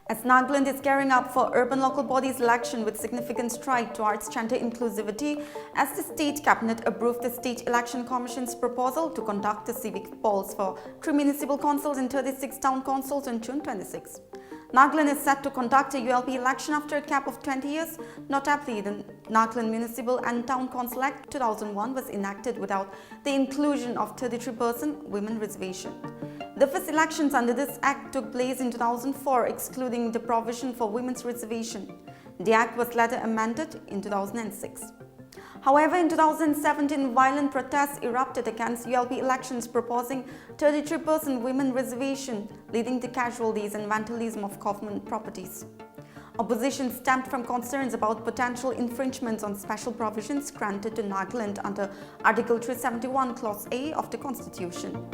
As Nagaland is gearing up for urban local bodies election with significant stride towards gender inclusivity, as the State Cabinet approved the State Election Commission's proposal to conduct the civic polls for 3 municipal councils and 36 town councils on June 26. Nagaland is set to conduct a ULP election after a gap of 20 years. Notably, the Nagaland Municipal and Town Council Act 2001 was enacted without the inclusion of 33% women reservation. The first elections under this act took place in 2004, excluding the provision for women's reservation. The act was later amended in 2006. However, in 2017, violent protests erupted against ULP elections proposing 33% women reservation, leading to casualties and vandalism of government properties. Opposition stemmed from concerns about potential infringements on special provisions granted to Nagaland under Article 371, Clause A of the Constitution.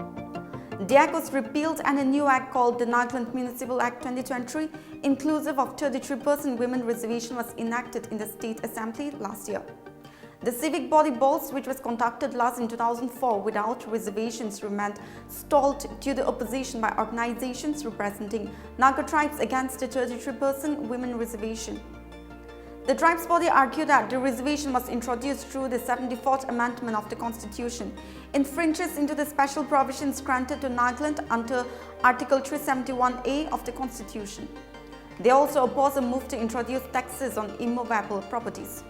The act was repealed and a new act called the Nagaland Municipal Act 2023, inclusive of 33% women reservation, was enacted in the State Assembly last year. The civic body polls, which was conducted last in 2004 without reservations, remained stalled due to opposition by organizations representing Naga tribes against the 33% women reservation. The tribes body argued that the reservation was introduced through the 74th Amendment of the Constitution, infringes into the special provisions granted to Nagaland under Article 371A of the Constitution. They also oppose a move to introduce taxes on immovable properties.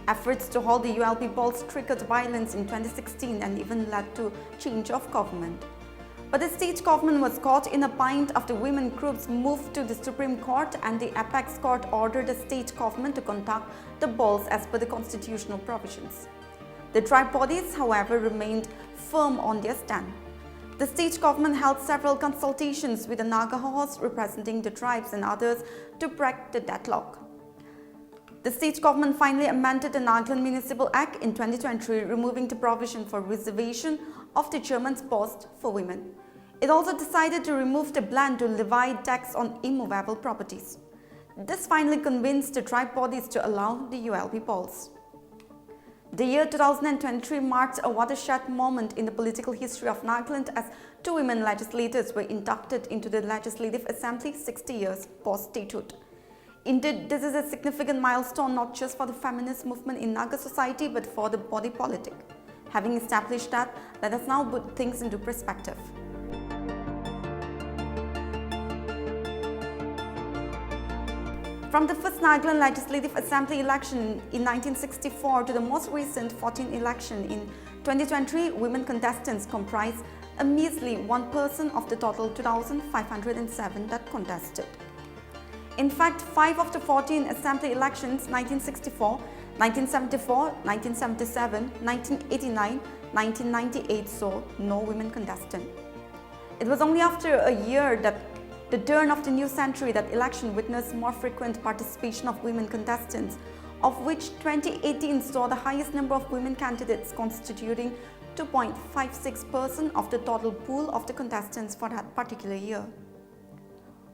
Efforts to hold the ULP polls triggered violence in 2016 and even led to change of government. But the state government was caught in a bind after women groups moved to the Supreme Court and the Apex Court ordered the state government to conduct the polls as per the constitutional provisions. The tribe bodies, however, remained firm on their stand. The state government held several consultations with the Naga hosts representing the tribes and others to break the deadlock. The state government finally amended the Nagaland Municipal Act in 2023, removing the provision for reservation of the chairman's post for women. It also decided to remove the plan to levy tax on immovable properties. This finally convinced the tribe bodies to allow the ULP polls. The year 2023 marked a watershed moment in the political history of Nagaland as 2 women legislators were inducted into the Legislative Assembly 60 years post-statehood. Indeed, this is a significant milestone not just for the feminist movement in Naga society but for the body politic. Having established that, let us now put things into perspective. From the first Nagaland Legislative Assembly election in 1964 to the most recent 14th election in 2023, women contestants comprise a measly 1% of the total 2,507 that contested. In fact, 5 of the 14 assembly elections 1964, 1974, 1977, 1989, 1998 saw no women contestant. It was only after a year that the turn of the new century that election witnessed more frequent participation of women contestants, of which 2018 saw the highest number of women candidates constituting 2.56% of the total pool of the contestants for that particular year.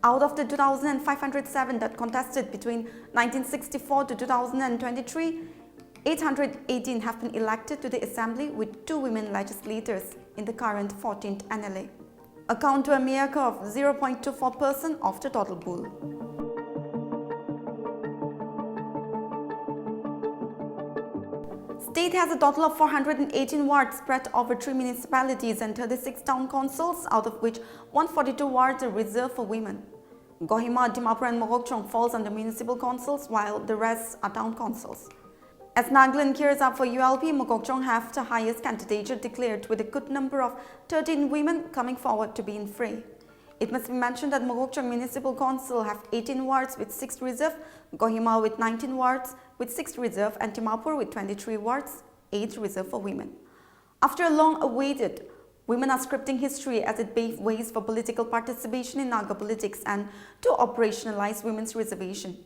Out of the 2,507 that contested between 1964 to 2023, 818 have been elected to the Assembly with 2 women legislators in the current 14th NLA, account to a mere of 0.24% of the total pool. State has a total of 418 wards spread over 3 municipalities and 36 town councils, out of which 142 wards are reserved for women. Kohima, Dimapur and Mokokchung falls under municipal councils, while the rest are town councils. As Nagaland gears up for ULP, Mokokchung have the highest candidature declared with a good number of 13 women coming forward to be in fray. It must be mentioned that Mokokchung Municipal Council have 18 wards with 6 reserved, Kohima with 19 wards with 6 reserved and Dimapur with 23 wards, 8 reserved for women. After a long-awaited, women are scripting history as it paves ways for political participation in Naga politics and to operationalize women's reservation.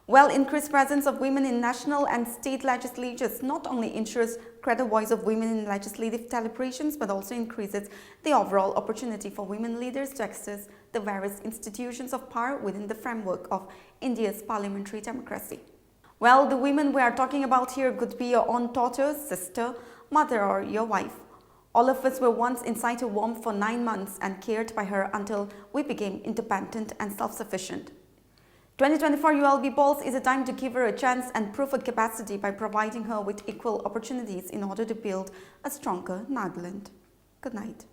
While increased presence of women in national and state legislatures not only ensures greater voice of women in legislative deliberations but also increases the overall opportunity for women leaders to access the various institutions of power within the framework of India's parliamentary democracy. Well, the women we are talking about here could be your own daughter, sister, mother or your wife. All of us were once inside a womb for 9 months and cared by her until we became independent and self-sufficient. 2024 ULB polls is a time to give her a chance and prove her capacity by providing her with equal opportunities in order to build a stronger Nagaland. Good night.